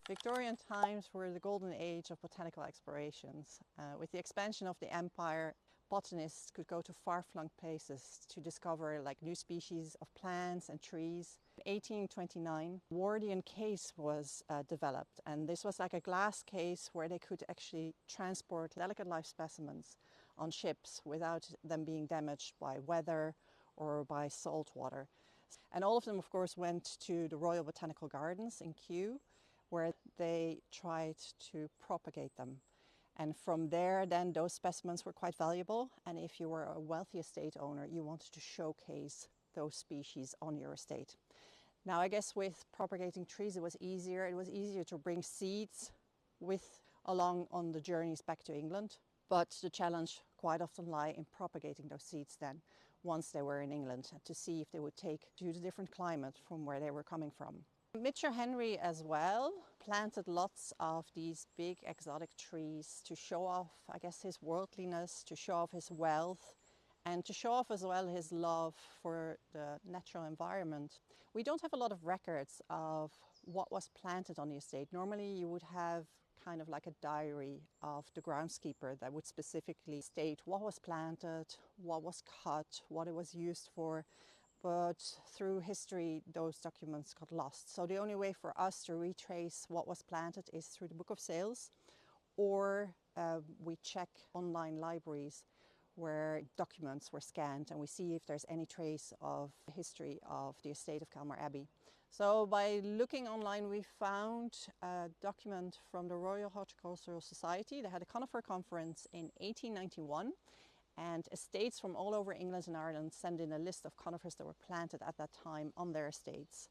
Victorian times were the golden age of botanical explorations. With the expansion of the empire, botanists could go to far-flung places to discover new species of plants and trees. In 1829, Wardian case was developed, and this was like a glass case where they could actually transport delicate life specimens on ships without them being damaged by weather or by salt water. And all of them, of course, went to the Royal Botanical Gardens in Kew, where they tried to propagate them. And from there, then those specimens were quite valuable. And if you were a wealthy estate owner, you wanted to showcase those species on your estate. Now, I guess with propagating trees, it was easier. It was easier to bring seeds along on the journeys back to England. But the challenge quite often lie in propagating those seeds then, once they were in England, to see if they would take to the different climate from where they were coming from. Mitchell Henry as well planted lots of these big exotic trees to show off, I guess, his worldliness, to show off his wealth, and to show off as well his love for the natural environment. We don't have a lot of records of what was planted on the estate. Normally you would have kind of like a diary of the groundskeeper that would specifically state what was planted, what was cut, what it was used for. But through history, those documents got lost. So the only way for us to retrace what was planted is through the Book of Sales, or we check online libraries where documents were scanned and we see if there's any trace of history of the estate of Kylemore Abbey. So by looking online, we found a document from the Royal Horticultural Society. They had a conifer conference in 1891. And estates from all over England and Ireland sent in a list of conifers that were planted at that time on their estates.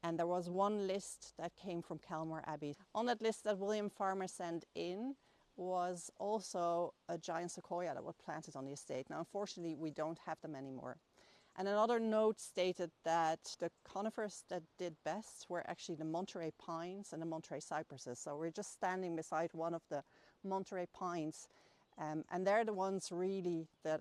And there was one list that came from Kylemore Abbey. On that list that William Farmer sent in was also a giant sequoia that was planted on the estate. Now, unfortunately, we don't have them anymore. And another note stated that the conifers that did best were actually the Monterey pines and the Monterey cypresses. So we're just standing beside one of the Monterey pines. And they're the ones really that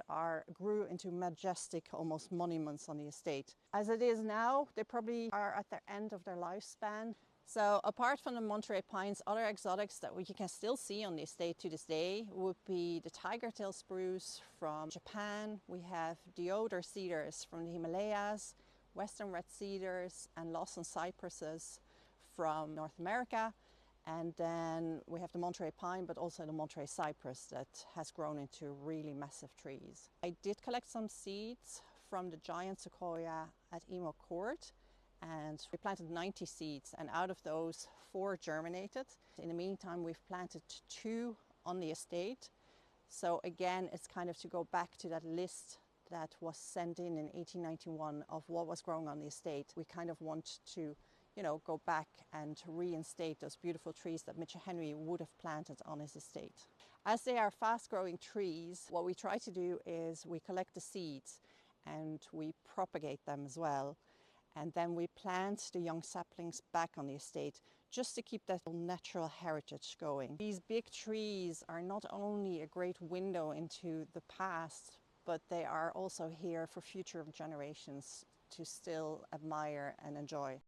grew into majestic, almost monuments on the estate. As it is now, they probably are at the end of their lifespan. So apart from the Monterey pines, other exotics that you can still see on the estate to this day would be the tiger-tailed spruce from Japan. We have deodar cedars from the Himalayas, western red cedars and Lawson cypresses from North America. And then we have the Monterey pine, but also the Monterey cypress that has grown into really massive trees. I did collect some seeds from the giant sequoia at Emo Court, and we planted 90 seeds, and out of those 4 germinated. In the meantime, we've planted 2 on the estate. So again, it's kind of to go back to that list that was sent in 1891 of what was growing on the estate. We kind of want to go back and reinstate those beautiful trees that Mitchell Henry would have planted on his estate. As they are fast-growing trees, what we try to do is we collect the seeds and we propagate them as well. And then we plant the young saplings back on the estate just to keep that natural heritage going. These big trees are not only a great window into the past, but they are also here for future generations to still admire and enjoy.